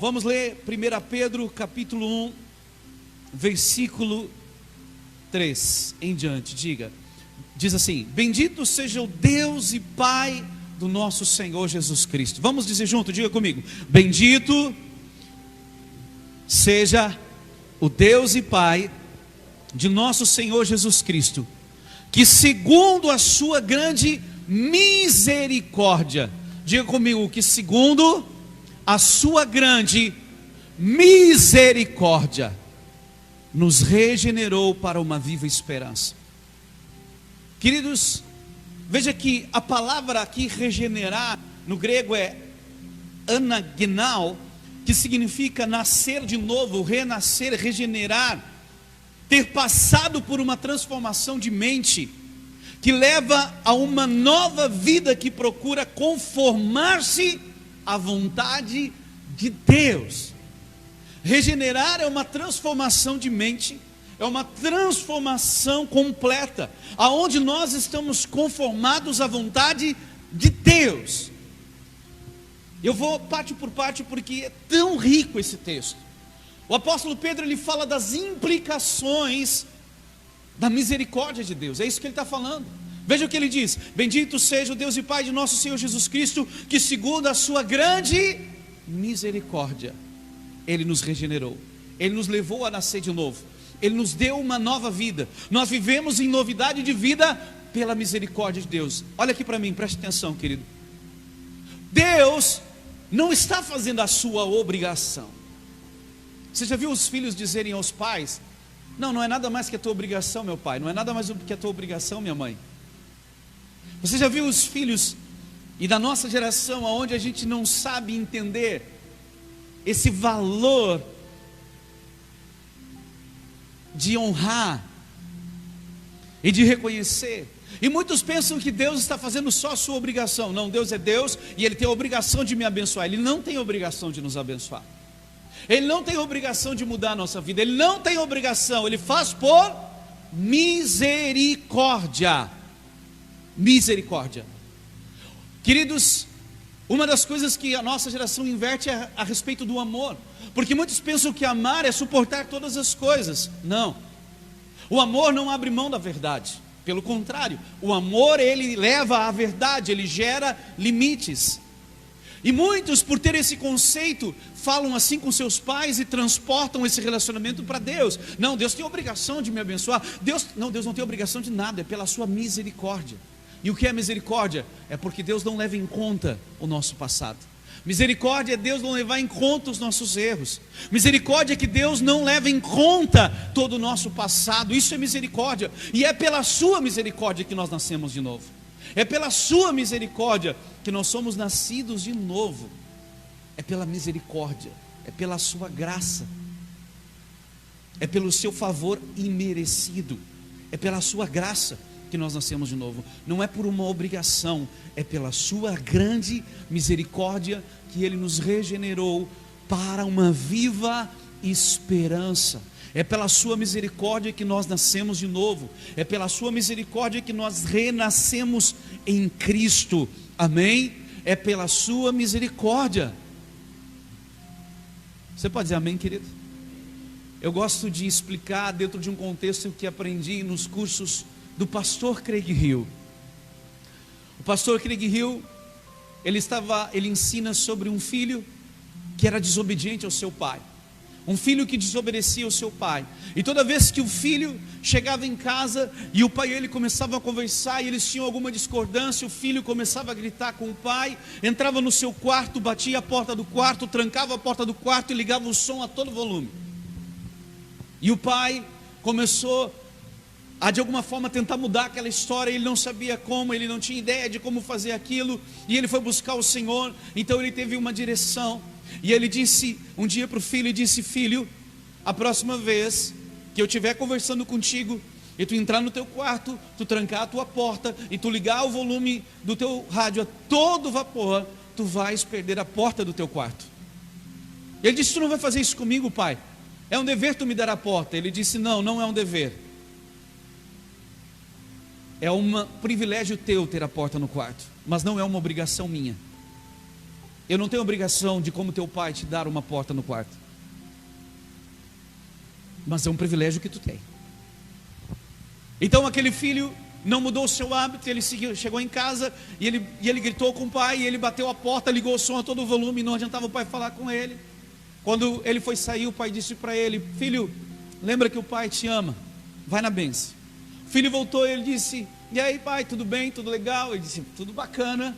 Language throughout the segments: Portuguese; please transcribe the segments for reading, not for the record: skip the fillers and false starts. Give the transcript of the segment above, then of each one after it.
Vamos ler 1 Pedro capítulo 1, versículo 3 em diante. Diz assim: bendito seja o Deus e Pai do nosso Senhor Jesus Cristo. Vamos dizer junto, diga comigo: bendito seja o Deus e Pai de nosso Senhor Jesus Cristo, que segundo a sua grande misericórdia, diga comigo, que segundo a sua grande misericórdia nos regenerou para uma viva esperança. Queridos, veja que a palavra aqui regenerar no grego é anagnao, que significa nascer de novo, renascer, regenerar, ter passado por uma transformação de mente, que leva a uma nova vida que procura conformar-se à vontade de Deus. Regenerar é uma transformação de mente, é uma transformação completa, aonde nós estamos conformados à vontade de Deus. Eu vou parte por parte porque é tão rico esse texto. O apóstolo Pedro, ele fala das implicações da misericórdia de Deus, é isso que ele está falando. Veja o que ele diz: bendito seja o Deus e Pai de nosso Senhor Jesus Cristo, que segundo a sua grande misericórdia, Ele nos regenerou, Ele nos levou a nascer de novo, Ele nos deu uma nova vida. Nós vivemos em novidade de vida pela misericórdia de Deus. Olha aqui para mim, preste atenção, querido. Deus não está fazendo a sua obrigação. Você já viu os filhos dizerem aos pais: não é nada mais que a tua obrigação, meu pai, não é nada mais que a tua obrigação, minha mãe. Você já viu os filhos, e da nossa geração, onde a gente não sabe entender esse valor de honrar e de reconhecer? E muitos pensam que Deus está fazendo só a sua obrigação. Não, Deus é Deus e Ele tem a obrigação de me abençoar. Ele não tem a obrigação de nos abençoar. Ele não tem a obrigação de mudar a nossa vida. Ele não tem obrigação, Ele faz por misericórdia. Misericórdia. Queridos, uma das coisas que a nossa geração inverte é a respeito do amor, porque muitos pensam que amar é suportar todas as coisas. Não, o amor não abre mão da verdade, pelo contrário, o amor, ele leva à verdade, ele gera limites. E muitos, por ter esse conceito, falam assim com seus pais e transportam esse relacionamento para Deus. Não, Deus tem a obrigação de me abençoar. Deus não tem obrigação de nada, é pela sua misericórdia. E o que é misericórdia? É porque Deus não leva em conta o nosso passado. Misericórdia é Deus não levar em conta os nossos erros. Misericórdia é que Deus não leva em conta todo o nosso passado. Isso é misericórdia. E é pela sua misericórdia que nós nascemos de novo. É pela sua misericórdia que nós somos nascidos de novo. É pela misericórdia, é pela sua graça, é pelo seu favor imerecido, é pela sua graça que nós nascemos de novo. Não é por uma obrigação, é pela sua grande misericórdia que Ele nos regenerou para uma viva esperança. É pela sua misericórdia que nós nascemos de novo, é pela sua misericórdia que nós renascemos em Cristo. Amém? É pela sua misericórdia. Você pode dizer amém, querido? Eu gosto de explicar dentro de um contexto que aprendi nos cursos do pastor Craig Hill. O pastor Craig Hill, ele ensina sobre um filho que era desobediente ao seu pai. Um filho que desobedecia ao seu pai. E toda vez que o filho chegava em casa e o pai e ele começavam a conversar e eles tinham alguma discordância, o filho começava a gritar com o pai, entrava no seu quarto, batia a porta do quarto, trancava a porta do quarto e ligava o som a todo volume. E o pai começou a de alguma forma tentar mudar aquela história. Ele não sabia como, ele não tinha ideia de como fazer aquilo, e ele foi buscar o Senhor. Então ele teve uma direção, e ele disse um dia para o filho, e disse: filho, a próxima vez que eu estiver conversando contigo, e tu entrar no teu quarto, tu trancar a tua porta, e tu ligar o volume do teu rádio a todo vapor, tu vais perder a porta do teu quarto. Ele disse: tu não vai fazer isso comigo, pai? É um dever tu me dar a porta. Ele disse: não é um dever, é um privilégio teu ter a porta no quarto, mas não é uma obrigação minha. Eu não tenho obrigação de, como teu pai, te dar uma porta no quarto, mas é um privilégio que tu tem. Então aquele filho não mudou o seu hábito. Ele chegou em casa e ele gritou com o pai, e ele bateu a porta, ligou o som a todo volume, não adiantava o pai falar com ele. Quando ele foi sair, o pai disse para ele: filho, lembra que o pai te ama, vai na bênção. O filho voltou e ele disse: e aí pai, tudo bem, tudo legal? Ele disse: tudo bacana.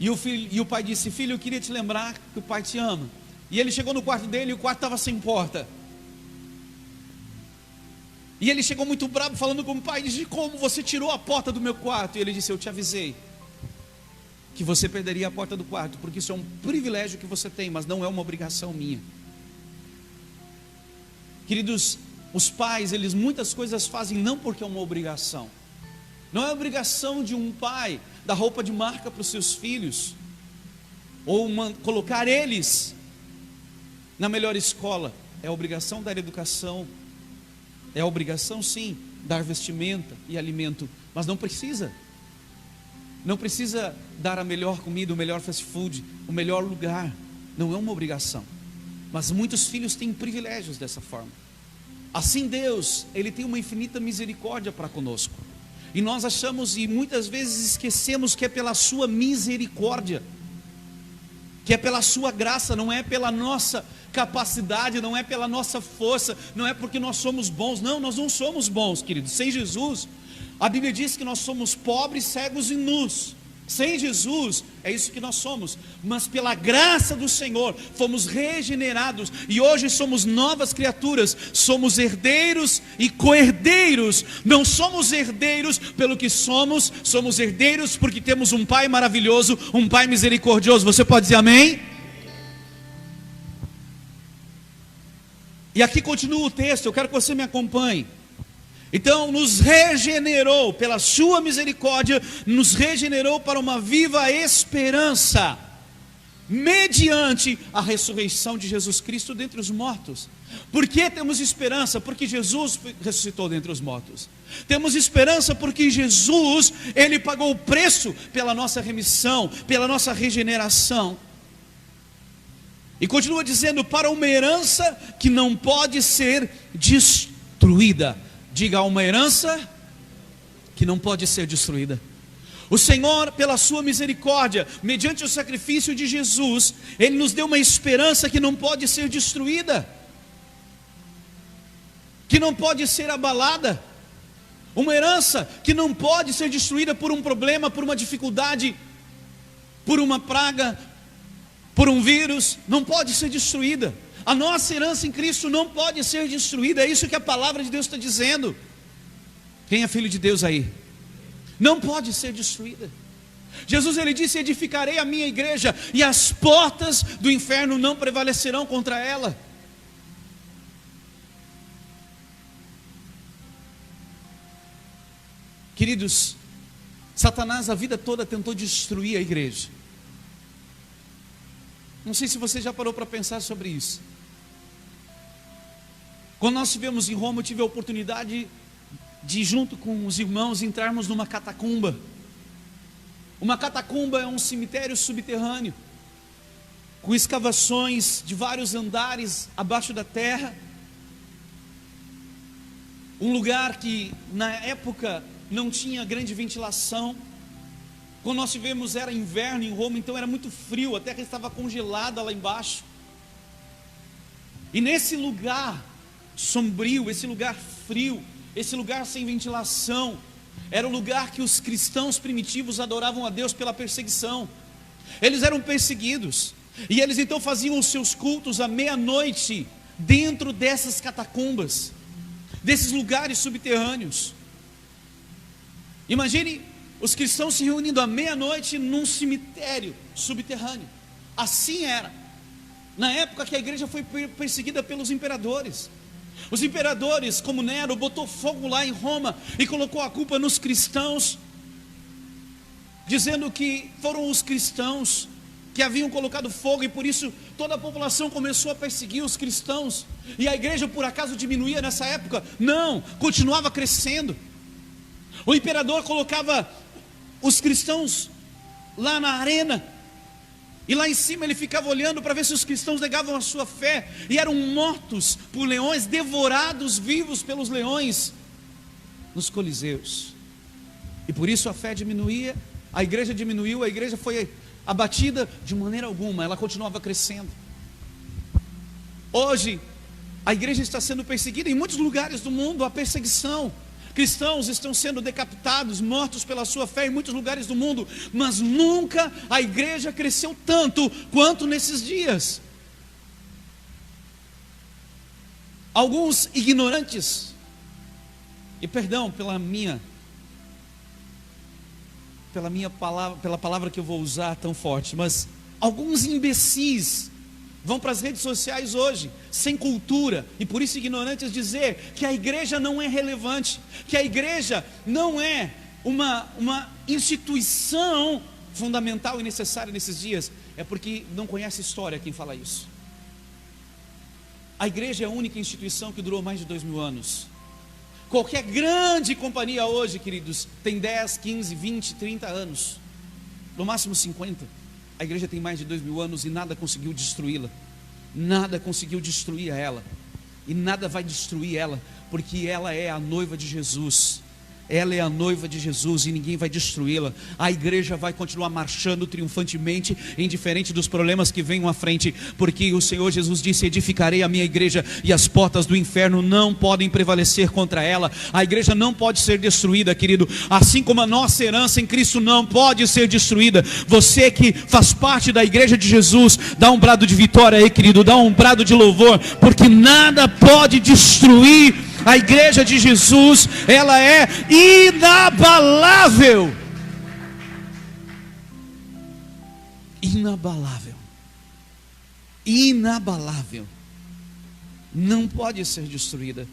E o pai disse: filho, eu queria te lembrar que o pai te ama. E ele chegou no quarto dele e o quarto estava sem porta. E ele chegou muito bravo, falando com o pai, disse: como você tirou a porta do meu quarto? E ele disse: eu te avisei que você perderia a porta do quarto, porque isso é um privilégio que você tem, mas não é uma obrigação minha. Queridos, os pais, eles muitas coisas fazem não porque é uma obrigação. Não é obrigação de um pai dar roupa de marca para os seus filhos, ou colocar eles na melhor escola. É obrigação dar educação, é obrigação sim dar vestimenta e alimento, mas não precisa dar a melhor comida, o melhor fast food, o melhor lugar. Não é uma obrigação, mas muitos filhos têm privilégios dessa forma. Assim Deus, Ele tem uma infinita misericórdia para conosco, e nós achamos e muitas vezes esquecemos que é pela sua misericórdia, que é pela sua graça, não é pela nossa capacidade, não é pela nossa força, não é porque nós somos bons. Não, nós não somos bons, queridos. Sem Jesus, a Bíblia diz que nós somos pobres, cegos e nus. Sem Jesus, é isso que nós somos. Mas pela graça do Senhor, fomos regenerados, e hoje somos novas criaturas. Somos herdeiros e co-herdeiros. Não somos herdeiros pelo que somos, somos herdeiros porque temos um Pai maravilhoso, um Pai misericordioso. Você pode dizer amém? E aqui continua o texto, eu quero que você me acompanhe. Então nos regenerou pela sua misericórdia, nos regenerou para uma viva esperança, mediante a ressurreição de Jesus Cristo dentre os mortos. Por que temos esperança? Porque Jesus ressuscitou dentre os mortos. Temos esperança porque Jesus, Ele pagou o preço pela nossa remissão, pela nossa regeneração. E continua dizendo: para uma herança que não pode ser destruída. Diga: uma herança que não pode ser destruída. O Senhor, pela sua misericórdia, mediante o sacrifício de Jesus, Ele nos deu uma esperança que não pode ser destruída, que não pode ser abalada. Uma herança que não pode ser destruída por um problema, por uma dificuldade, por uma praga, por um vírus. Não pode ser destruída. A nossa herança em Cristo não pode ser destruída. É isso que a palavra de Deus está dizendo. Quem é filho de Deus aí? Não pode ser destruída. Jesus, Ele disse: edificarei a minha igreja, e as portas do inferno não prevalecerão contra ela. Queridos, Satanás a vida toda tentou destruir a igreja. Não sei se você já parou para pensar sobre isso. Quando nós estivemos em Roma, eu tive a oportunidade de, junto com os irmãos, entrarmos numa catacumba. Uma catacumba é um cemitério subterrâneo, com escavações de vários andares abaixo da terra. Um lugar que na época não tinha grande ventilação. Quando nós tivemos era inverno em Roma, então era muito frio, a terra estava congelada lá embaixo. E nesse lugar sombrio, esse lugar frio, esse lugar sem ventilação, era o lugar que os cristãos primitivos adoravam a Deus pela perseguição. Eles eram perseguidos, e eles então faziam os seus cultos à meia-noite, dentro dessas catacumbas, desses lugares subterrâneos. Imagine os cristãos se reunindo à meia-noite num cemitério subterrâneo. Assim era na época que a igreja foi perseguida pelos imperadores. Os imperadores, como Nero, botou fogo lá em Roma e colocou a culpa nos cristãos, dizendo que foram os cristãos que haviam colocado fogo, e por isso toda a população começou a perseguir os cristãos. E a igreja por acaso diminuía nessa época? Não, continuava crescendo. O imperador colocava os cristãos lá na arena, E lá em cima ele ficava olhando para ver se os cristãos negavam a sua fé, e eram mortos por leões, devorados vivos pelos leões nos coliseus. E por isso a fé diminuía, a igreja diminuiu, a igreja foi abatida de maneira alguma, ela continuava crescendo. Hoje a igreja está sendo perseguida em muitos lugares do mundo, há perseguição. Cristãos estão sendo decapitados, mortos pela sua fé em muitos lugares do mundo, mas nunca a igreja cresceu tanto quanto nesses dias. Alguns ignorantes, e perdão pela minha palavra, pela palavra que eu vou usar tão forte, mas alguns imbecis vão para as redes sociais hoje, sem cultura, e por isso ignorantes, dizer que a igreja não é relevante, que a igreja não é uma instituição fundamental e necessária nesses dias. É porque não conhece história quem fala isso. A igreja é a única instituição que durou mais de 2000 anos. Qualquer grande companhia hoje, queridos, tem 10, 15, 20, 30 anos, no máximo 50. A igreja tem mais de 2000 anos e nada conseguiu destruí-la. Nada conseguiu destruir ela. E nada vai destruir ela, porque ela é a noiva de Jesus. Ela é a noiva de Jesus e ninguém vai destruí-la. A igreja vai continuar marchando triunfantemente, indiferente dos problemas que venham à frente, porque o Senhor Jesus disse: edificarei a minha igreja e as portas do inferno não podem prevalecer contra ela. A igreja não pode ser destruída, querido, assim como a nossa herança em Cristo não pode ser destruída. Você que faz parte da igreja de Jesus, dá um brado de vitória aí, querido, dá um brado de louvor, porque nada pode destruir a igreja de Jesus. Ela é inabalável. Inabalável. Inabalável. Não pode ser destruída.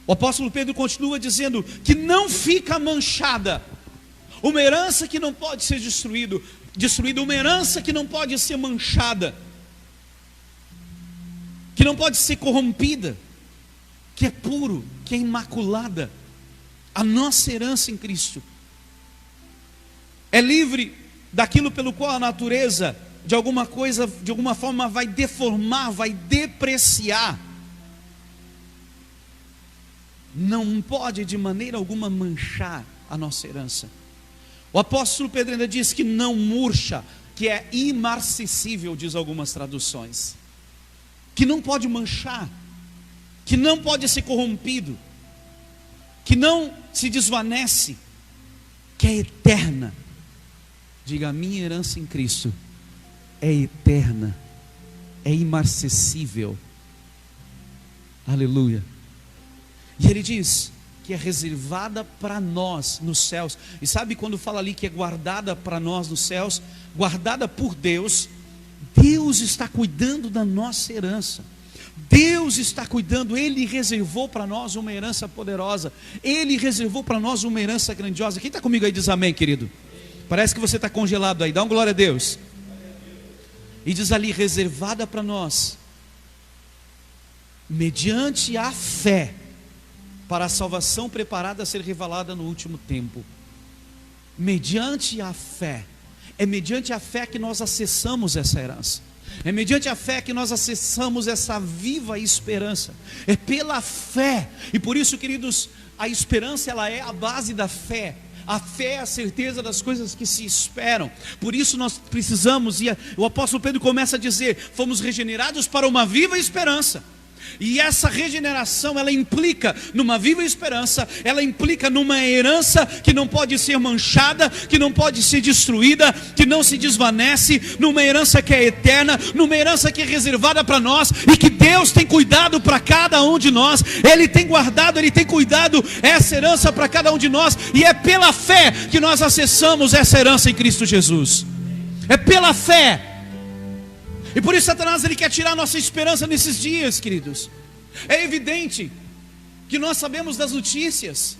O apóstolo Pedro continua dizendo que não fica manchada. Uma herança que não pode ser destruída, uma herança que não pode ser manchada, que não pode ser corrompida, que é puro, que é imaculada. A nossa herança em Cristo é livre daquilo pelo qual a natureza de alguma forma vai deformar, vai depreciar. Não pode de maneira alguma manchar a nossa herança. O apóstolo Pedro ainda diz que não murcha, que é imarcessível, diz algumas traduções, que não pode manchar, que não pode ser corrompido, que não se desvanece, que é eterna. Diga: a minha herança em Cristo é eterna, é imarcessível. Aleluia. E ele diz que é reservada para nós nos céus. E sabe quando fala ali que é guardada para nós nos céus, guardada por Deus, Deus está cuidando da nossa herança. Deus está cuidando, Ele reservou para nós uma herança poderosa, Ele reservou para nós uma herança grandiosa. Quem está comigo aí diz amém, querido? Parece que você está congelado aí, dá uma glória a Deus. E diz ali: reservada para nós, mediante a fé, para a salvação preparada a ser revelada no último tempo. Mediante a fé, é mediante a fé que nós acessamos essa herança. É mediante a fé que nós acessamos essa viva esperança. É pela fé. E por isso, queridos, a esperança, ela é a base da fé. A fé é a certeza das coisas que se esperam. Por isso nós precisamos, e o apóstolo Pedro começa a dizer: fomos regenerados para uma viva esperança. E essa regeneração, ela implica numa viva esperança, ela implica numa herança que não pode ser manchada, que não pode ser destruída, que não se desvanece, numa herança que é eterna, numa herança que é reservada para nós, e que Deus tem cuidado para cada um de nós. Ele tem guardado, Ele tem cuidado essa herança para cada um de nós, e é pela fé que nós acessamos essa herança em Cristo Jesus. É pela fé. E por isso Satanás, ele quer tirar nossa esperança nesses dias, queridos. É evidente que nós sabemos das notícias.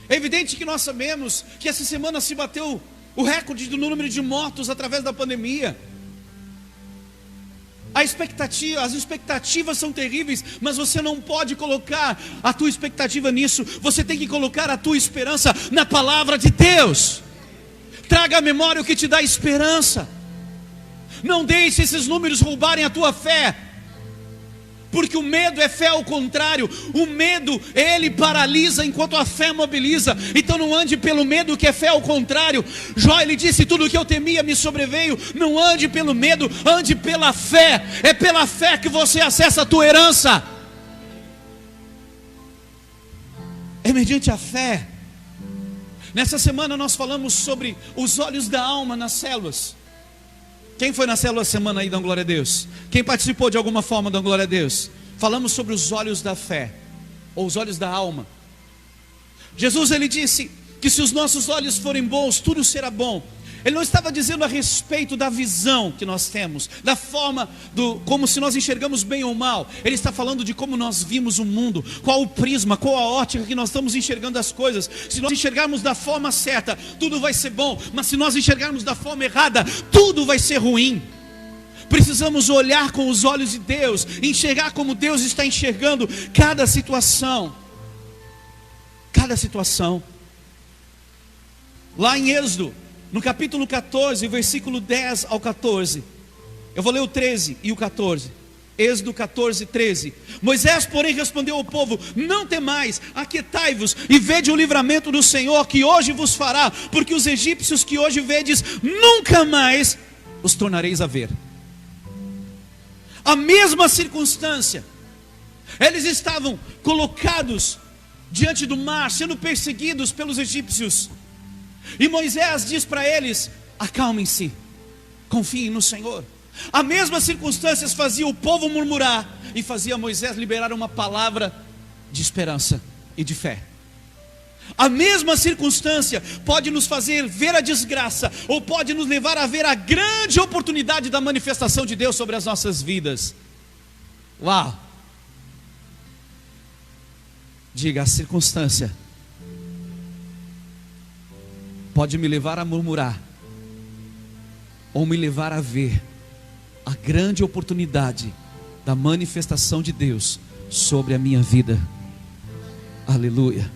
É evidente que nós sabemos que essa semana se bateu o recorde do número de mortos através da pandemia. As expectativas são terríveis, mas você não pode colocar a tua expectativa nisso. Você tem que colocar a tua esperança na palavra de Deus. Traga à memória o que te dá esperança. Não deixe esses números roubarem a tua fé. Porque o medo é fé ao contrário. O medo, ele paralisa enquanto a fé mobiliza. Então não ande pelo medo, que é fé ao contrário. Jó, ele disse: tudo o que eu temia me sobreveio. Não ande pelo medo, ande pela fé. É pela fé que você acessa a tua herança. É mediante a fé. Nessa semana nós falamos sobre os olhos da alma nas células. Quem foi na célula semana aí, dá glória a Deus? Quem participou de alguma forma, dá glória a Deus? Falamos sobre os olhos da fé, ou os olhos da alma. Jesus, ele disse que se os nossos olhos forem bons, tudo será bom. Ele não estava dizendo a respeito da visão que nós temos, da forma, como se nós enxergamos bem ou mal. Ele está falando de como nós vimos o mundo, qual o prisma, qual a ótica que nós estamos enxergando as coisas. Se nós enxergarmos da forma certa, tudo vai ser bom. Mas se nós enxergarmos da forma errada, tudo vai ser ruim. Precisamos olhar com os olhos de Deus, enxergar como Deus está enxergando cada situação. Cada situação. Lá em Êxodo, no capítulo 14, versículo 10 ao 14. Eu vou ler o 13 e o 14. Êxodo 14, 13. Moisés, porém, respondeu ao povo: não temais, aquietai-vos e vede o livramento do Senhor que hoje vos fará, porque os egípcios que hoje vedes, nunca mais os tornareis a ver. A mesma circunstância. Eles estavam colocados diante do mar, sendo perseguidos pelos egípcios. E Moisés diz para eles: acalmem-se, confiem no Senhor. As mesmas circunstâncias fazia o povo murmurar e fazia Moisés liberar uma palavra de esperança e de fé. A mesma circunstância pode nos fazer ver a desgraça, ou pode nos levar a ver a grande oportunidade da manifestação de Deus sobre as nossas vidas. Uau! Diga: a circunstância pode me levar a murmurar, ou me levar a ver a grande oportunidade da manifestação de Deus sobre a minha vida. Aleluia.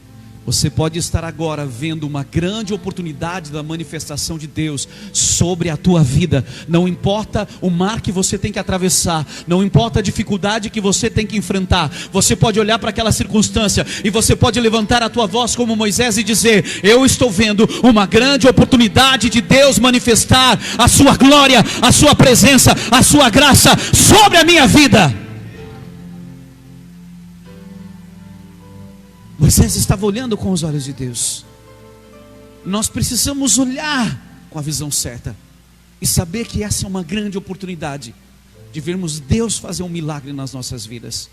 Você pode estar agora vendo uma grande oportunidade da manifestação de Deus sobre a tua vida. Não importa o mar que você tem que atravessar, não importa a dificuldade que você tem que enfrentar. Você pode olhar para aquela circunstância e você pode levantar a tua voz como Moisés e dizer: eu estou vendo uma grande oportunidade de Deus manifestar a sua glória, a sua presença, a sua graça sobre a minha vida. Moisés estava olhando com os olhos de Deus. Nós precisamos olhar com a visão certa e saber que essa é uma grande oportunidade de vermos Deus fazer um milagre nas nossas vidas.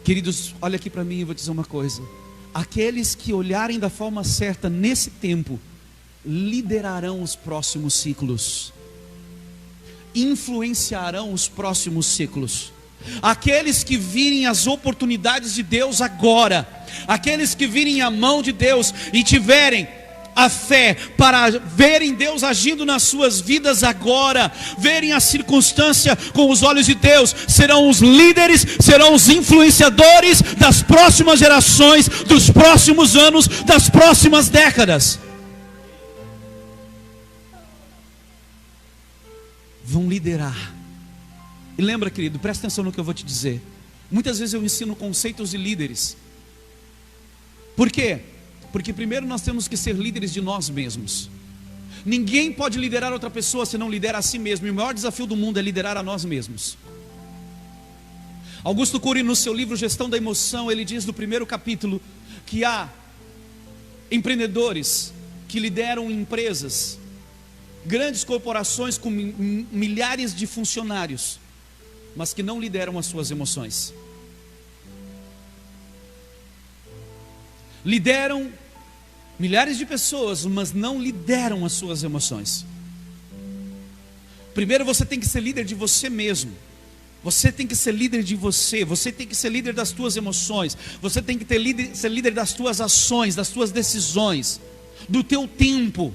Queridos, olha aqui para mim e vou dizer uma coisa: aqueles que olharem da forma certa nesse tempo liderarão os próximos ciclos, influenciarão os próximos ciclos. Aqueles que virem as oportunidades de Deus agora, aqueles que virem a mão de Deus e tiverem a fé para verem Deus agindo nas suas vidas agora, verem a circunstância com os olhos de Deus, serão os líderes, serão os influenciadores das próximas gerações, dos próximos anos, das próximas décadas. Vão liderar. E lembra, querido, presta atenção no que eu vou te dizer. Muitas vezes eu ensino conceitos de líderes. Por quê? Porque primeiro nós temos que ser líderes de nós mesmos. Ninguém pode liderar outra pessoa se não lidera a si mesmo. E o maior desafio do mundo é liderar a nós mesmos. Augusto Cury, no seu livro Gestão da Emoção, ele diz no primeiro capítulo que há empreendedores que lideram empresas, grandes corporações com milhares de funcionários, mas que não lideram as suas emoções. Lideram milhares de pessoas, mas não lideram as suas emoções. Primeiro você tem que ser líder de você mesmo. Você tem que ser líder de você. Você tem que ser líder das tuas emoções. Você tem que ser líder das tuas ações, das tuas decisões, do teu tempo.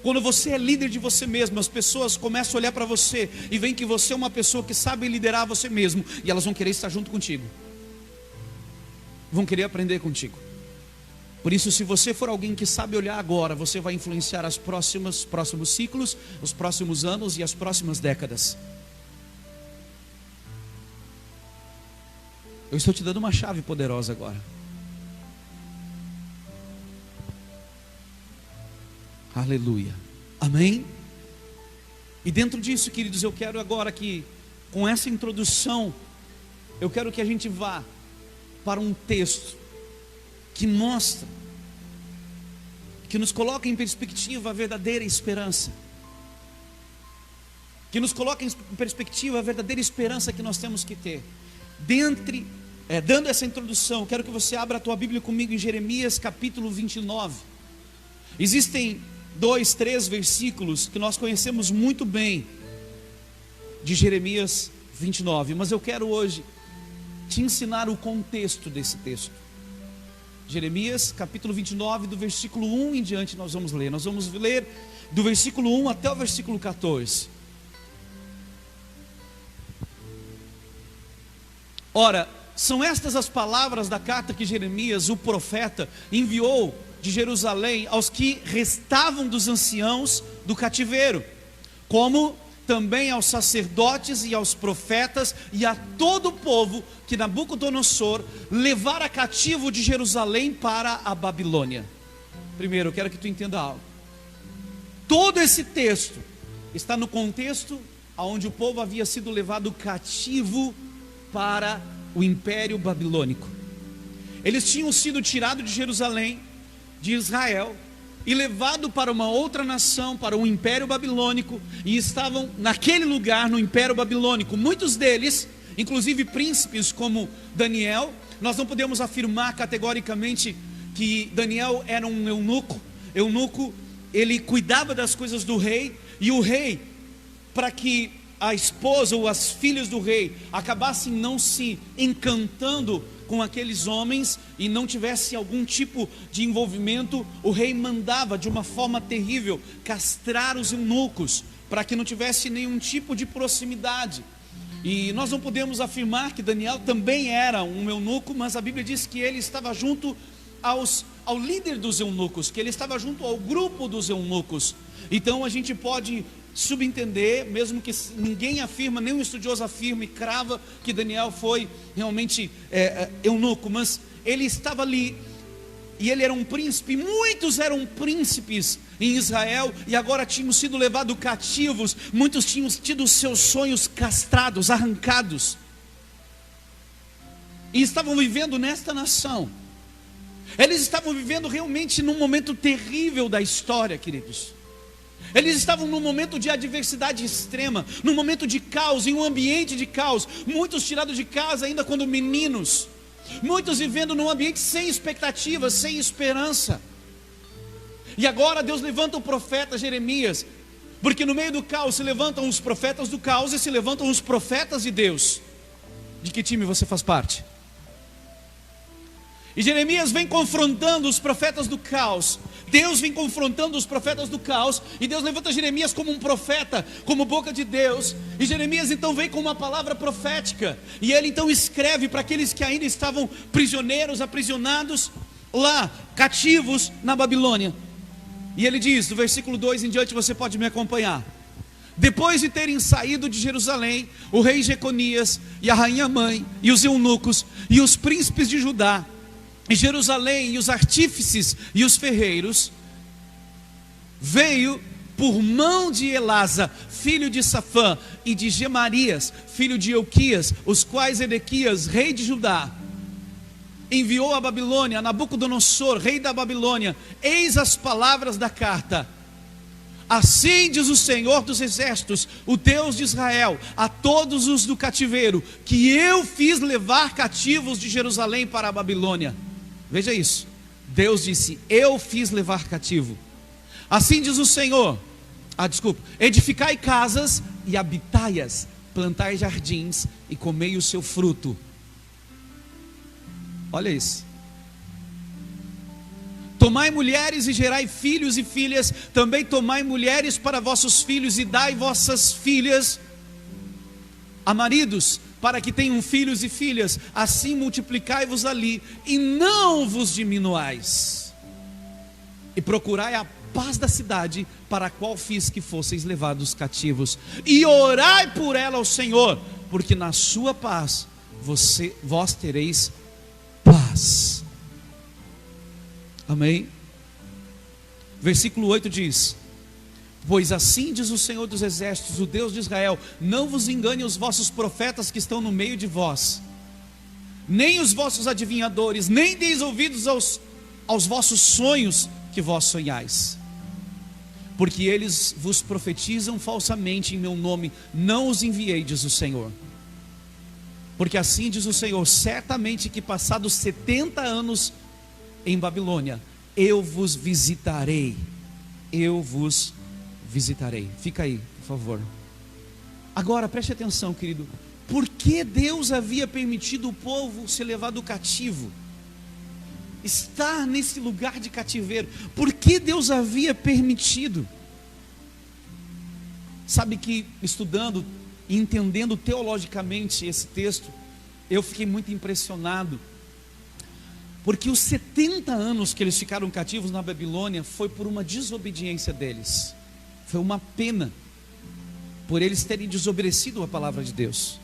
Quando você é líder de você mesmo, as pessoas começam a olhar para você e veem que você é uma pessoa que sabe liderar você mesmo, e elas vão querer estar junto contigo, vão querer aprender contigo. Por isso, se você for alguém que sabe olhar agora, você vai influenciar os próximos ciclos, os próximos anos e as próximas décadas. Eu estou te dando uma chave poderosa agora. Aleluia. Amém? E dentro disso, queridos, eu quero agora que, com essa introdução, eu quero que a gente vá para um texto que mostra, que nos coloca em perspectiva a verdadeira esperança, que nos coloca em perspectiva a verdadeira esperança que nós temos que ter. Dando essa introdução, quero que você abra a tua Bíblia comigo em Jeremias capítulo 29. Existem 2, 3 versículos que nós conhecemos muito bem de Jeremias 29, mas eu quero hoje te ensinar o contexto desse texto. Jeremias capítulo 29, do versículo 1 em diante nós vamos ler do versículo 1 até o versículo 14. Ora, são estas as palavras da carta que Jeremias, o profeta, enviou de Jerusalém aos que restavam dos anciãos do cativeiro, como também aos sacerdotes e aos profetas e a todo o povo que Nabucodonosor levara cativo de Jerusalém para a Babilônia. Primeiro, eu quero que tu entenda algo. Todo esse texto está no contexto onde o povo havia sido levado cativo para o Império Babilônico. Eles tinham sido tirados de Jerusalém, de Israel, e levado para uma outra nação, para o Império Babilônico, e estavam naquele lugar, no Império Babilônico. Muitos deles, inclusive príncipes como Daniel. Nós não podemos afirmar categoricamente que Daniel era um eunuco. Eunuco, ele cuidava das coisas do rei, e o rei, para que a esposa ou as filhas do rei acabassem não se encantando com aqueles homens e não tivesse algum tipo de envolvimento, o rei mandava de uma forma terrível castrar os eunucos, para que não tivesse nenhum tipo de proximidade. E nós não podemos afirmar que Daniel também era um eunuco, mas a Bíblia diz que ele estava junto ao líder dos eunucos, que ele estava junto ao grupo dos eunucos. Então a gente pode subentender, mesmo que ninguém afirma, nenhum estudioso afirma e crava que Daniel foi realmente eunuco, mas ele estava ali, e ele era um príncipe. Muitos eram príncipes em Israel, e agora tinham sido levados cativos. Muitos tinham tido seus sonhos castrados, arrancados, e estavam vivendo nesta nação. Eles estavam vivendo realmente num momento terrível da história, queridos. Eles estavam num momento de adversidade extrema, num momento de caos, em um ambiente de caos. Muitos tirados de casa ainda quando meninos, muitos vivendo num ambiente sem expectativa, sem esperança. E agora Deus levanta o profeta Jeremias, porque no meio do caos se levantam os profetas do caos e se levantam os profetas de Deus. De que time você faz parte? E Jeremias vem confrontando os profetas do caos. Deus vem confrontando os profetas do caos, e Deus levanta Jeremias como um profeta, como boca de Deus. E Jeremias então vem com uma palavra profética, e ele então escreve para aqueles que ainda estavam prisioneiros, aprisionados lá, cativos na Babilônia. E ele diz, do versículo 2 em diante, você pode me acompanhar: depois de terem saído de Jerusalém, o rei Jeconias e a rainha mãe e os eunucos e os príncipes de Judá e Jerusalém e os artífices e os ferreiros, veio por mão de Elasa, filho de Safã, e de Gemarias, filho de Euquias, os quais Edequias, rei de Judá, enviou a Babilônia, a Nabucodonosor, rei da Babilônia. Eis as palavras da carta: assim diz o Senhor dos exércitos, o Deus de Israel, a todos os do cativeiro, que eu fiz levar cativos de Jerusalém para a Babilônia. Veja isso, Deus disse: eu fiz levar cativo. Assim diz o Senhor, edificai casas e habitai-as, plantai jardins e comei o seu fruto. Olha isso. Tomai mulheres e gerai filhos e filhas, também tomai mulheres para vossos filhos e dai vossas filhas a maridos, para que tenham filhos e filhas, assim multiplicai-vos ali, e não vos diminuais. e procurai a paz da cidade, para a qual fiz que fosseis levados cativos, e orai por ela ao Senhor, porque na sua paz vós tereis paz. Amém? Versículo 8 diz: pois assim diz o Senhor dos exércitos, o Deus de Israel: não vos engane os vossos profetas que estão no meio de vós, nem os vossos adivinhadores, nem deis ouvidos aos vossos sonhos que vós sonhais, porque eles vos profetizam falsamente em meu nome. Não os enviei, diz o Senhor. Porque assim diz o Senhor: certamente que passados 70 anos em Babilônia, eu vos visitarei. Eu vos visitarei. Fica aí, por favor. Agora preste atenção, querido. Por que Deus havia permitido o povo ser levado cativo? Estar nesse lugar de cativeiro. Por que Deus havia permitido? Sabe que estudando e entendendo teologicamente esse texto, eu fiquei muito impressionado. Porque os 70 anos que eles ficaram cativos na Babilônia foi por uma desobediência deles. Foi uma pena por eles terem desobedecido a palavra de Deus.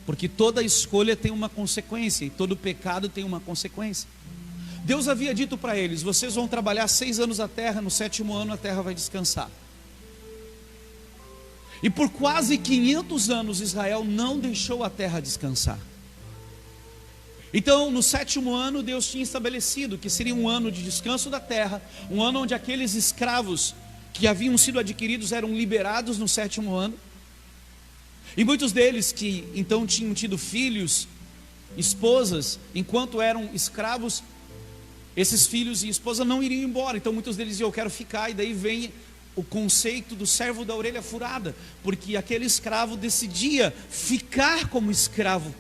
Porque toda escolha tem uma consequência, e todo pecado tem uma consequência. Deus havia dito para eles: vocês vão trabalhar 6 anos a terra, no 7º ano a terra vai descansar. E por quase 500 anos Israel não deixou a terra descansar. Então no 7º ano Deus tinha estabelecido que seria um ano de descanso da terra, um ano onde aqueles escravos que haviam sido adquiridos eram liberados no 7º ano. E muitos deles que então tinham tido filhos, esposas, enquanto eram escravos, esses filhos e esposa não iriam embora. Então muitos deles diziam: eu quero ficar. E daí vem o conceito do servo da orelha furada, porque aquele escravo decidia ficar como escravo,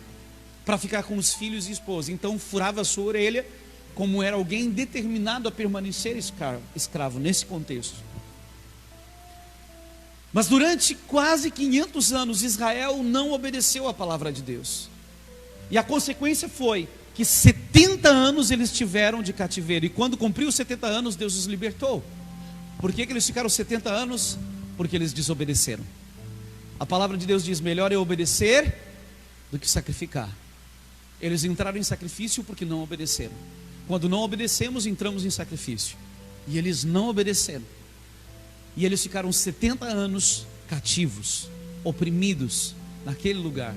para ficar com os filhos e esposa. Então furava a sua orelha, como era alguém determinado a permanecer escravo nesse contexto. Mas durante quase 500 anos Israel não obedeceu a palavra de Deus. E a consequência foi que 70 anos eles tiveram de cativeiro. E quando cumpriu os 70 anos, Deus os libertou. Por que eles ficaram 70 anos? Porque eles desobedeceram. A palavra de Deus diz: melhor é obedecer do que sacrificar. Eles entraram em sacrifício porque não obedeceram. Quando não obedecemos, entramos em sacrifício. E eles não obedeceram. E eles ficaram 70 anos cativos, oprimidos naquele lugar.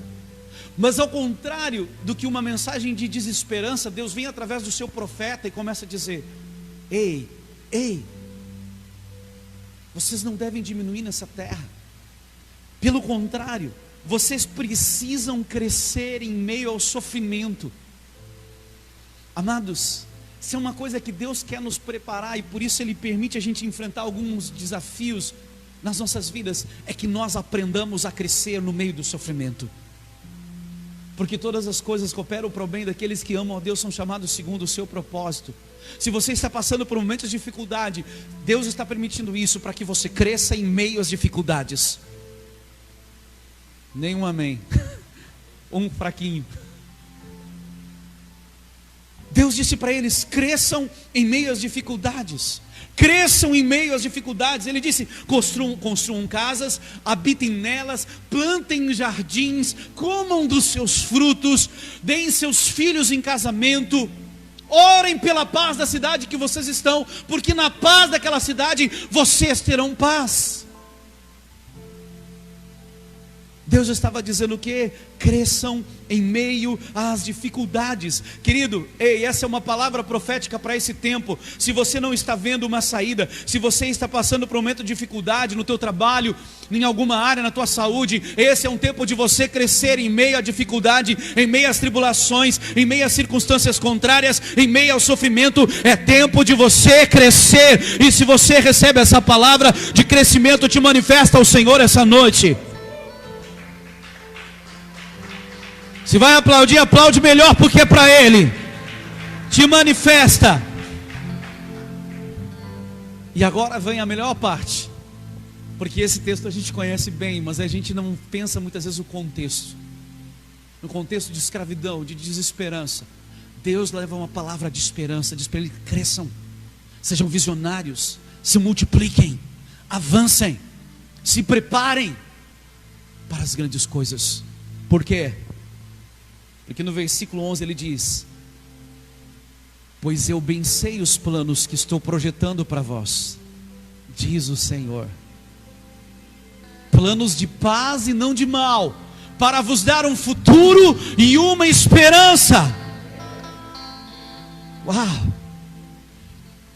Mas ao contrário do que uma mensagem de desesperança, Deus vem através do seu profeta e começa a dizer: ei, vocês não devem diminuir nessa terra. Pelo contrário, vocês precisam crescer em meio ao sofrimento. Amados, isso é uma coisa que Deus quer nos preparar, e por isso Ele permite a gente enfrentar alguns desafios nas nossas vidas, é que nós aprendamos a crescer no meio do sofrimento. Porque todas as coisas cooperam para o bem daqueles que amam a Deus, são chamados segundo o seu propósito. Se você está passando por momentos de dificuldade, Deus está permitindo isso para que você cresça em meio às dificuldades. Nenhum amém. Um fraquinho. Deus disse para eles: cresçam em meio às dificuldades. Cresçam em meio às dificuldades. Ele disse: construam casas, habitem nelas, plantem jardins, comam dos seus frutos, deem seus filhos em casamento, orem pela paz da cidade que vocês estão, porque na paz daquela cidade vocês terão paz. Deus estava dizendo o quê? Cresçam em meio às dificuldades. Querido, essa é uma palavra profética para esse tempo. Se você não está vendo uma saída, se você está passando por um momento de dificuldade no teu trabalho, em alguma área, na tua saúde, esse é um tempo de você crescer em meio à dificuldade, em meio às tribulações, em meio às circunstâncias contrárias, em meio ao sofrimento. É tempo de você crescer. E se você recebe essa palavra de crescimento, te manifesta ao Senhor essa noite. Se vai aplaudir, aplaude melhor, porque é para Ele. Te manifesta. E agora vem a melhor parte, porque esse texto a gente conhece bem, mas a gente não pensa muitas vezes o contexto. No contexto de escravidão, de desesperança, Deus leva uma palavra de esperança, diz para ele: cresçam, Sejam visionários, se multipliquem, avancem, se preparem para as grandes coisas. Por quê? Porque no versículo 11 ele diz: pois eu bem sei os planos que estou projetando para vós, diz o Senhor, planos de paz e não de mal, para vos dar um futuro e uma esperança. Uau!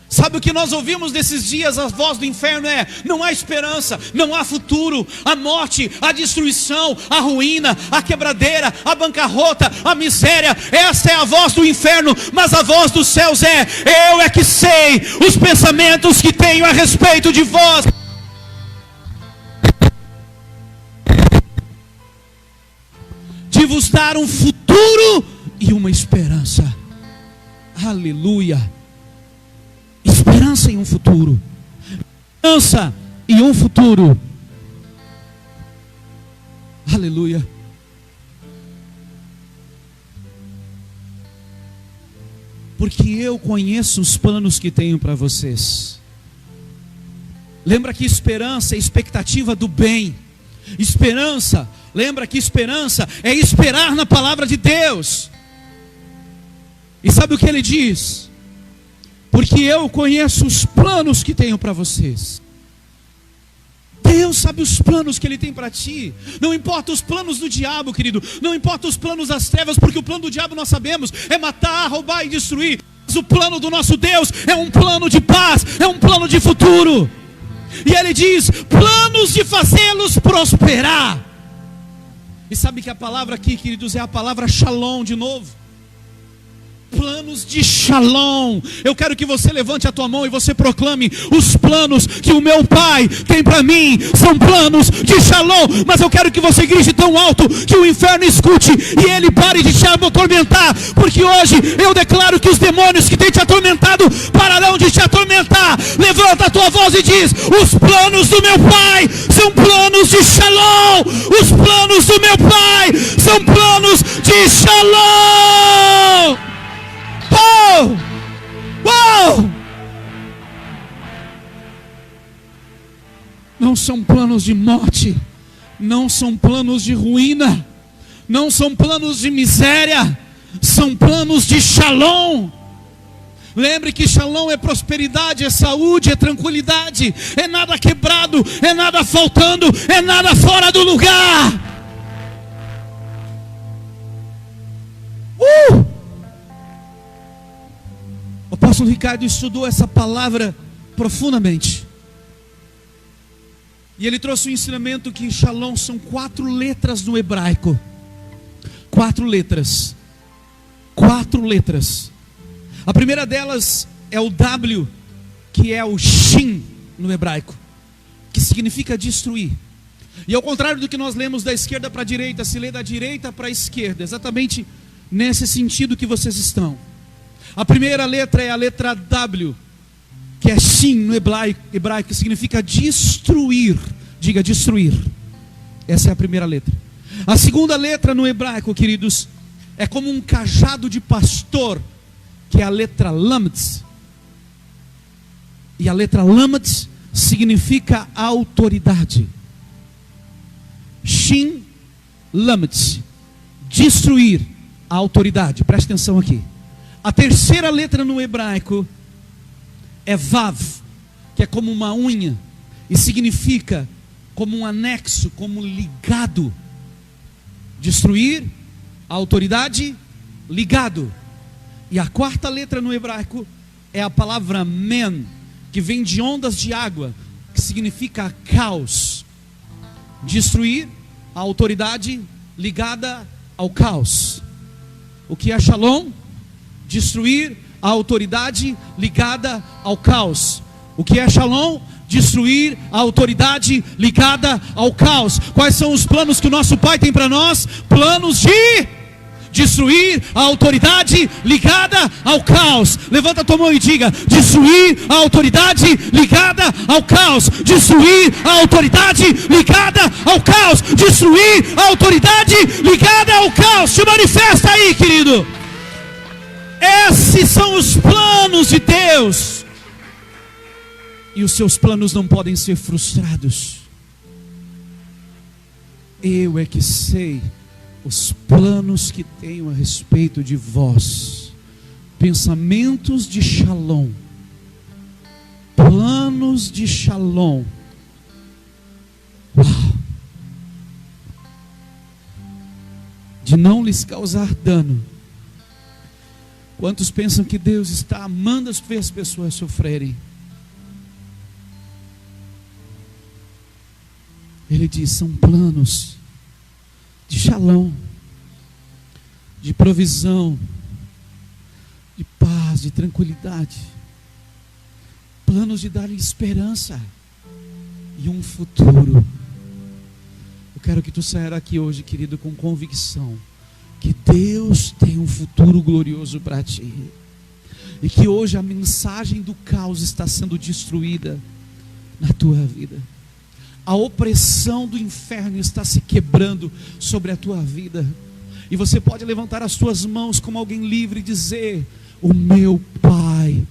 Sabe o que nós ouvimos nesses dias? A voz do inferno é: não há esperança, não há futuro, a morte, a destruição, a ruína, a quebradeira, a bancarrota, a miséria. Essa é a voz do inferno. Mas a voz dos céus é: eu é que sei os pensamentos que tenho a respeito de vós, de vos dar um futuro e uma esperança. Aleluia. Esperança em um futuro. Esperança em um futuro. Aleluia. Porque eu conheço os planos que tenho para vocês. Lembra que esperança é expectativa do bem. Esperança, lembra que esperança é esperar na palavra de Deus. E sabe o que ele diz? Porque eu conheço os planos que tenho para vocês. Deus sabe os planos que Ele tem para ti. Não importa os planos do diabo, querido. Não importa os planos das trevas, porque o plano do diabo nós sabemos é matar, roubar e destruir. Mas o plano do nosso Deus é um plano de paz, é um plano de futuro. E Ele diz: planos de fazê-los prosperar. E sabe que a palavra aqui, queridos, é a palavra shalom de novo. Planos de shalom. Eu quero que você levante a tua mão e você proclame: os planos que o meu Pai tem para mim são planos de shalom. Mas eu quero que você grite tão alto que o inferno escute e ele pare de te atormentar. Porque hoje eu declaro que os demônios que têm te atormentado pararão de te atormentar. Levanta a tua voz e diz: os planos do meu Pai são planos de shalom. Os planos do meu Pai são planos de shalom. Uou! Uou! Não são planos de morte, não são planos de ruína, não são planos de miséria, são planos de shalom. Lembre que shalom é prosperidade, é saúde, é tranquilidade, é nada quebrado, é nada faltando, é nada fora do lugar. O apóstolo Ricardo estudou essa palavra profundamente. E ele trouxe o ensinamento que shalom são 4 letras no hebraico. 4 letras. 4 letras. A primeira delas é o W, que é o Shin no hebraico, que significa destruir. E ao contrário do que nós lemos da esquerda para a direita, se lê da direita para a esquerda, exatamente nesse sentido que vocês estão. A primeira letra é a letra W, que é Shin no hebraico, que significa destruir. Diga destruir. Essa é a primeira letra. A segunda letra no hebraico, queridos, é como um cajado de pastor, que é a letra Lamed. E a letra Lamed significa autoridade. Shin Lamed, destruir a autoridade. Preste atenção aqui. A terceira letra no hebraico é Vav, que é como uma unha, e significa como um anexo, como ligado. Destruir a autoridade, ligado. E a quarta letra no hebraico é a palavra Men, que vem de ondas de água, que significa caos. Destruir a autoridade ligada ao caos. O que é Shalom? Destruir a autoridade ligada ao caos. O que é Shalom? Destruir a autoridade ligada ao caos. Quais são os planos que o nosso Pai tem para nós? Planos de destruir a autoridade ligada ao caos. Levanta a tua mão e diga: destruir a autoridade ligada ao caos. Destruir a autoridade ligada ao caos. Destruir a autoridade ligada ao caos. Se manifesta aí, querido. Esses são os planos de Deus. E os seus planos não podem ser frustrados. Eu é que sei os planos que tenho a respeito de vós. Pensamentos de Shalom. Planos de Shalom. Uau! De não lhes causar dano. Quantos pensam que Deus está amando as pessoas sofrerem? Ele diz, são planos de Shalom, de provisão, de paz, de tranquilidade, planos de dar esperança e um futuro. Eu quero que tu saia daqui hoje, querido, com convicção que Deus tem um futuro glorioso para ti, e que hoje a mensagem do caos está sendo destruída na tua vida. A opressão do inferno está se quebrando sobre a tua vida. E você pode levantar as tuas mãos como alguém livre e dizer: o meu Pai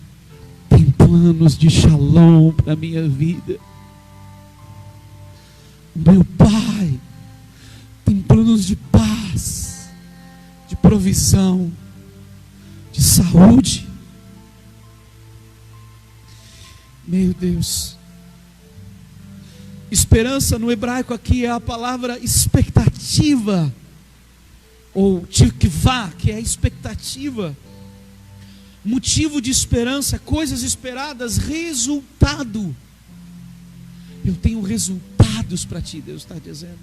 tem planos de Shalom para a minha vida. O meu Pai tem planos de paz, de provisão, de saúde. Meu Deus. Esperança no hebraico aqui é a palavra expectativa, ou tikvá, que é expectativa, motivo de esperança, coisas esperadas, resultado. Eu tenho resultados para ti, Deus está dizendo.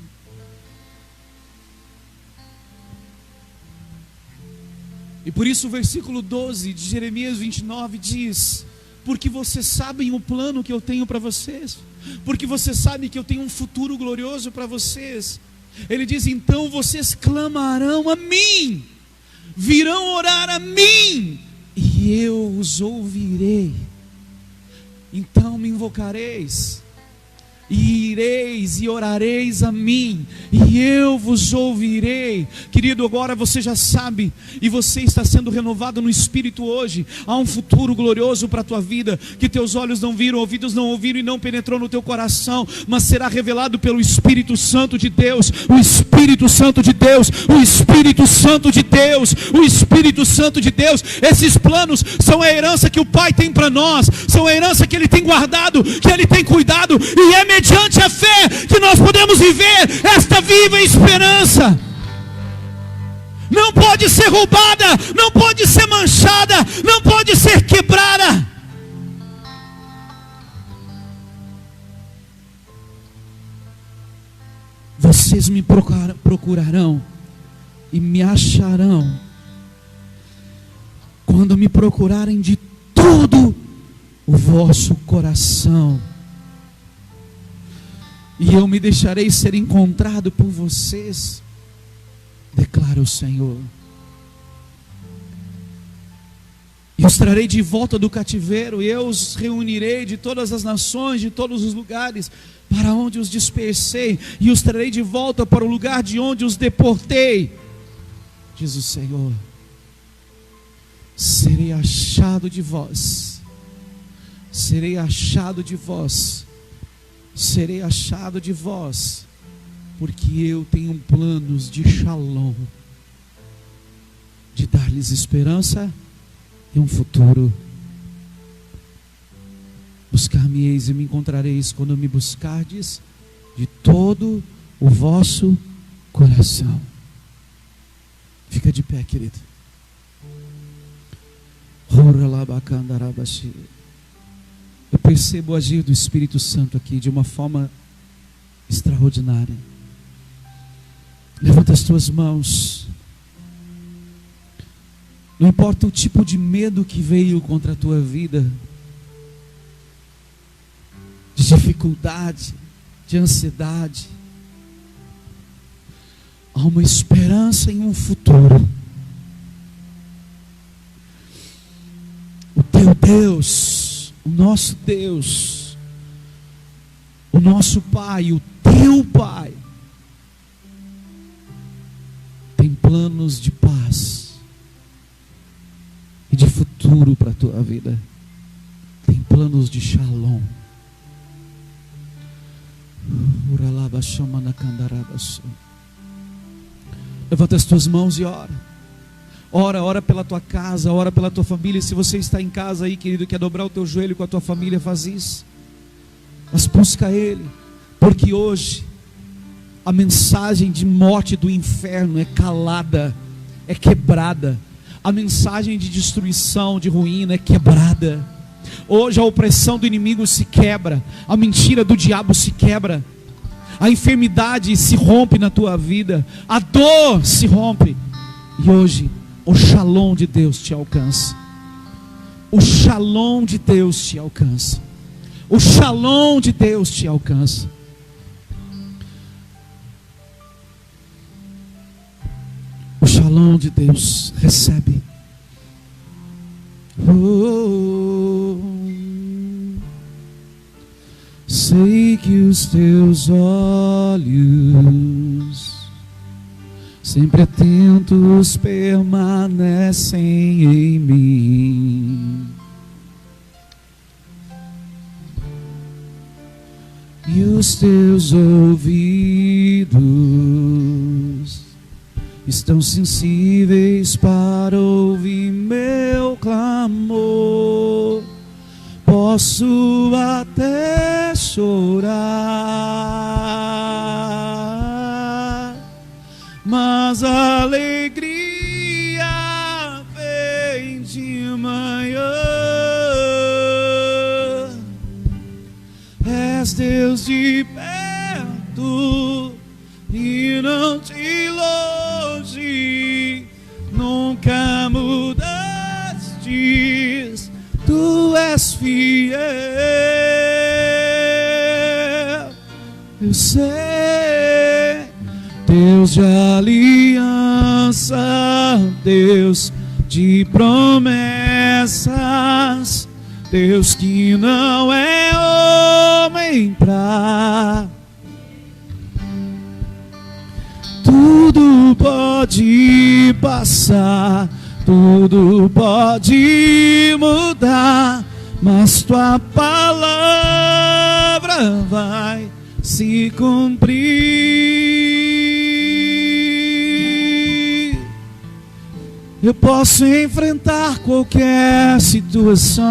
E por isso o versículo 12 de Jeremias 29 diz: porque vocês sabem o plano que eu tenho para vocês, porque vocês sabem que eu tenho um futuro glorioso para vocês. Ele diz, então vocês clamarão a mim, virão orar a mim, e eu os ouvirei. Então me invocareis, e ireis e orareis a mim, e eu vos ouvirei. Querido, agora você já sabe, e você está sendo renovado no Espírito hoje. Há um futuro glorioso para a tua vida, que teus olhos não viram, ouvidos não ouviram, e não penetrou no teu coração, mas será revelado pelo Espírito Santo de Deus. O Espírito Santo de Deus, o Espírito Santo de Deus, o Espírito Santo de Deus. Esses planos são a herança que o Pai tem para nós, são a herança que Ele tem guardado, que Ele tem cuidado, e é mediante a fé que nós podemos viver esta viva esperança. Não pode ser roubada, não pode ser manchada, não pode ser quebrada. Vocês me procurarão e me acharão quando me procurarem de todo o vosso coração. E eu me deixarei ser encontrado por vocês, declara o Senhor. E os trarei de volta do cativeiro, e eu os reunirei de todas as nações, de todos os lugares, para onde os dispersei, e os trarei de volta para o lugar de onde os deportei, diz o Senhor. Serei achado de vós, serei achado de vós, serei achado de vós, porque eu tenho planos de Shalom, de dar-lhes esperança e um futuro. Buscar-me-eis e me encontrareis quando me buscardes de todo o vosso coração. Fica de pé, querido. Eu percebo o agir do Espírito Santo aqui de uma forma extraordinária. Levanta as tuas mãos. Não importa o tipo de medo que veio contra a tua vida, de dificuldade, de ansiedade, há uma esperança em um futuro. O teu Deus, o nosso Deus, o nosso Pai, o teu Pai, tem planos de paz e de futuro para a tua vida. Tem planos de Shalom. Levanta as tuas mãos e ora. Ora pela tua casa, ora pela tua família. Se você está em casa aí, querido, quer dobrar o teu joelho com a tua família, faz isso. Mas busca Ele, porque hoje a mensagem de morte do inferno é calada, é quebrada. A mensagem de destruição, de ruína é quebrada. Hoje a opressão do inimigo se quebra, a mentira do diabo se quebra, a enfermidade se rompe na tua vida, a dor se rompe. E hoje o shalom de Deus te alcança. O shalom de Deus te alcança. O shalom de Deus te alcança. O shalom de Deus, recebe. Sei que os teus olhos, sempre atentos, permanecem em mim. E os teus ouvidos estão sensíveis para ouvir meu clamor. Posso até chorar, mas a alegria vem de manhã. És Deus de perto e não de longe, nunca mudastes, tu és fiel. Eu sei, Deus de aliança, Deus de promessas, Deus que não é homem pra... Tudo pode passar, tudo pode mudar, mas tua palavra vai se cumprir. Eu posso enfrentar qualquer situação,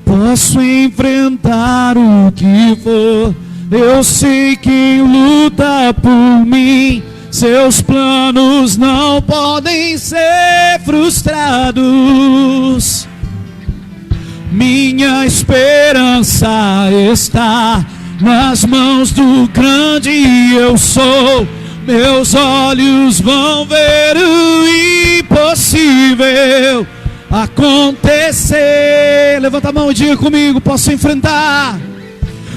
posso enfrentar o que for. Eu sei quem luta por mim. Seus planos não podem ser frustrados. Minha esperança está nas mãos do grande eu sou. Meus olhos vão ver o impossível acontecer. Levanta a mão e diga comigo: posso enfrentar.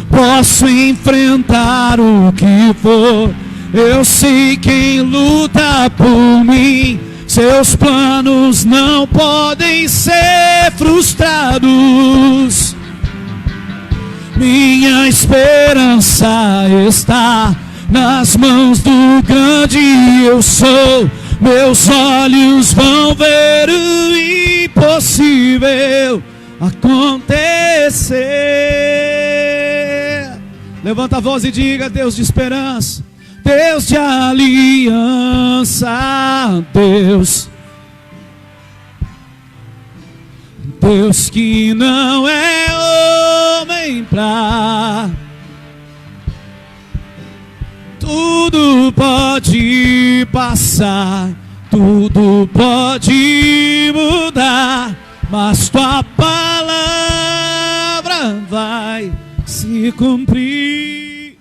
Posso enfrentar o que for. Eu sei quem luta por mim. Seus planos não podem ser frustrados. Minha esperança está nas mãos do grande eu sou. Meus olhos vão ver o impossível acontecer. Levanta a voz e diga: Deus de esperança, Deus de aliança, Deus que não é homem pra... Tudo pode passar, tudo pode mudar, mas tua palavra vai se cumprir.